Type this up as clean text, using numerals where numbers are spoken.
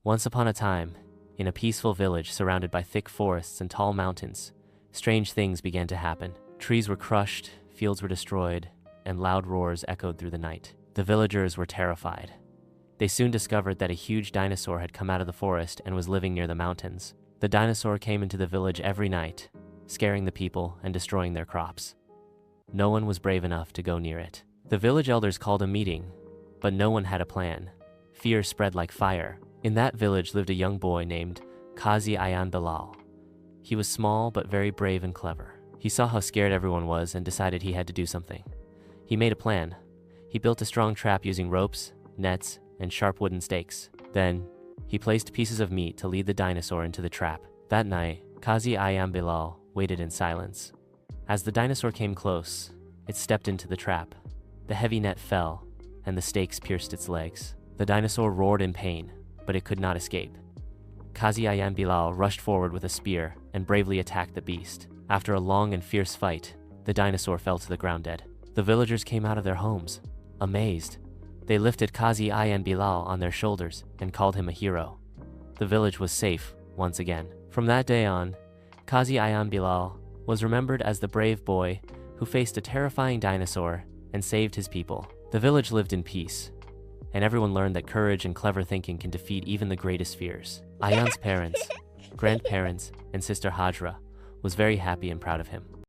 Once upon a time, in a peaceful village surrounded by thick forests and tall mountains, strange things began to happen. Trees were crushed, fields were destroyed, and loud roars echoed through the night. The villagers were terrified. They soon discovered that a huge dinosaur had come out of the forest and was living near the mountains. The dinosaur came into the village every night, scaring the people and destroying their crops. No one was brave enough to go near it. The village elders called a meeting, but no one had a plan. Fear spread like fire. In that village lived a young boy named Kazi Ayan Bilal. He was small but very brave and clever. He saw how scared everyone was and decided he had to do something. He made a plan. He built a strong trap using ropes, nets, and sharp wooden stakes. Then, he placed pieces of meat to lead the dinosaur into the trap. That night, Kazi Ayan Bilal waited in silence. As the dinosaur came close, it stepped into the trap. The heavy net fell, and the stakes pierced its legs. The dinosaur roared in pain, but it could not escape. Kazi Ayan Bilal rushed forward with a spear and bravely attacked the beast. After a long and fierce fight, the dinosaur fell to the ground dead. The villagers came out of their homes, amazed. They lifted Kazi Ayan Bilal on their shoulders and called him a hero. The village was safe once again. From that day on, Kazi Ayan Bilal was remembered as the brave boy who faced a terrifying dinosaur and saved his people. The village lived in peace, and everyone learned that courage and clever thinking can defeat even the greatest fears. Ayan's parents, grandparents, and sister Hajra was very happy and proud of him.